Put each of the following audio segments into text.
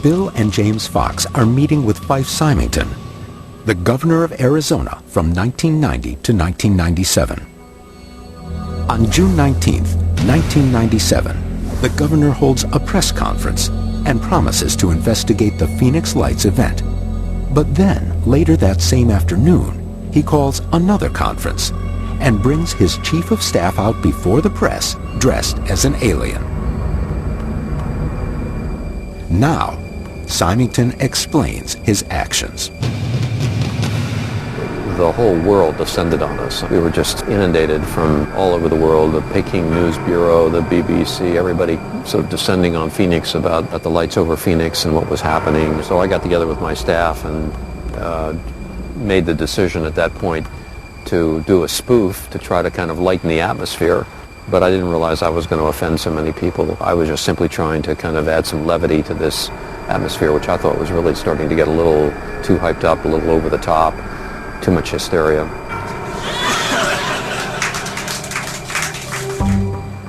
Bill and James Fox are meeting with Fife Symington, the governor of Arizona from 1990 to 1997. On June 19, 1997, the governor holds a press conference and promises to investigate the Phoenix Lights event. But then, later that same afternoon, he calls another conference and brings his chief of staff out before the press dressed as an alien. Now, Symington explains his actions. The whole world descended on us. We were just inundated from all over the world, the Peking News Bureau, the BBC, everybody sort of descending on Phoenix about the lights over Phoenix and what was happening. So I got together with my staff and made the decision at that point to do a spoof to try to kind of lighten the atmosphere. But I didn't realize I was going to offend so many people. I was just simply trying to kind of add some levity to this atmosphere, which I thought was really starting to get a little too hyped up, a little over the top. Too much hysteria.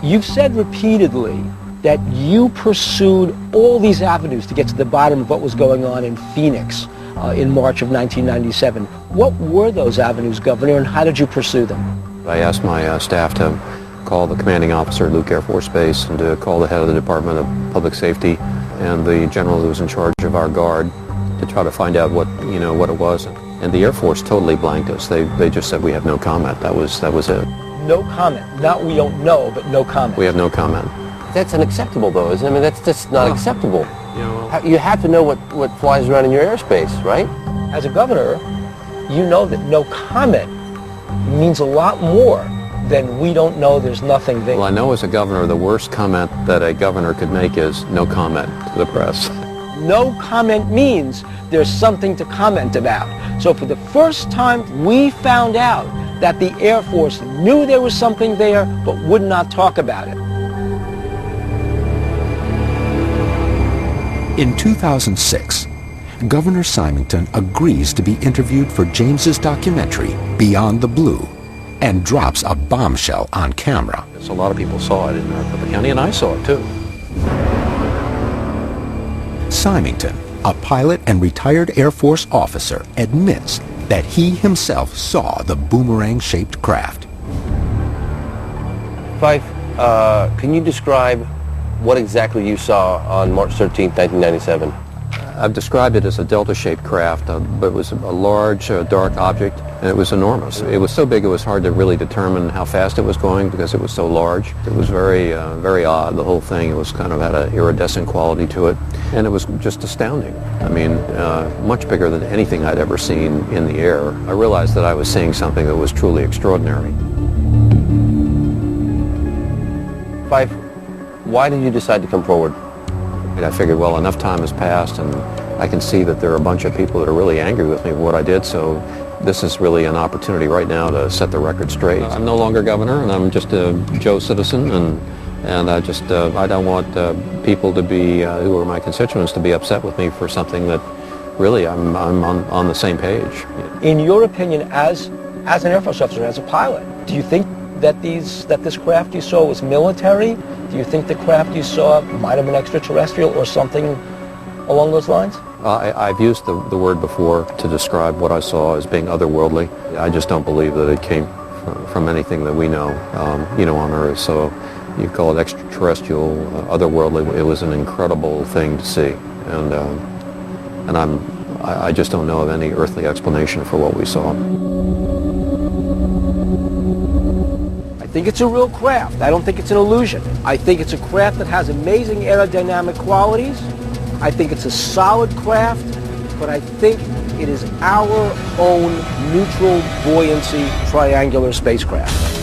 You've said repeatedly that you pursued all these avenues to get to the bottom of what was going on in Phoenix in March of 1997. What were those avenues, Governor, and how did you pursue them? I asked my staff to call the commanding officer at Luke Air Force Base and to call the head of the Department of Public Safety and the general who was in charge of our guard to try to find out what it was. And the Air Force totally blanked us. They just said we have no comment. That was it. No comment. Not we don't know, but no comment. We have no comment. That's unacceptable, though, isn't it? I mean, that's just not acceptable. You have to know what flies around in your airspace, right? As a governor, you know that no comment means a lot more than we don't know, there's nothing there. Well, I know as a governor, the worst comment that a governor could make is no comment to the press. No comment means there's something to comment about. So for the first time, we found out that the Air Force knew there was something there, but would not talk about it. In 2006, Governor Symington agrees to be interviewed for James's documentary, Beyond the Blue, and drops a bombshell on camera. A lot of people saw it in Maricopa County, and I saw it too. Symington, a pilot and retired Air Force officer, admits that he himself saw the boomerang-shaped craft. Fife, can you describe what exactly you saw on March 13, 1997? I've described it as a delta-shaped craft, but it was a large, dark object, and it was enormous. It was so big it was hard to really determine how fast it was going because it was so large. It was very, very odd, the whole thing. It was kind of had an iridescent quality to it, and it was just astounding. I mean, much bigger than anything I'd ever seen in the air. I realized that I was seeing something that was truly extraordinary. Fife, why did you decide to come forward? I figured, well, enough time has passed, and I can see that there are a bunch of people that are really angry with me for what I did, so this is really an opportunity right now to set the record straight. I'm no longer governor, and I'm just a Joe citizen, and I don't want people to be, who are my constituents, to be upset with me for something that really I'm on the same page. In your opinion, as an Air Force officer, as a pilot, do you think that this craft you saw was military? Do you think the craft you saw might have been extraterrestrial or something along those lines? I've used the word before to describe what I saw as being otherworldly. I just don't believe that it came from anything that we know, on Earth. So you call it extraterrestrial, otherworldly. It was an incredible thing to see, and I just don't know of any earthly explanation for what we saw. I think it's a real craft. I don't think it's an illusion. I think it's a craft that has amazing aerodynamic qualities. I think it's a solid craft, but I think it is our own neutral buoyancy triangular spacecraft.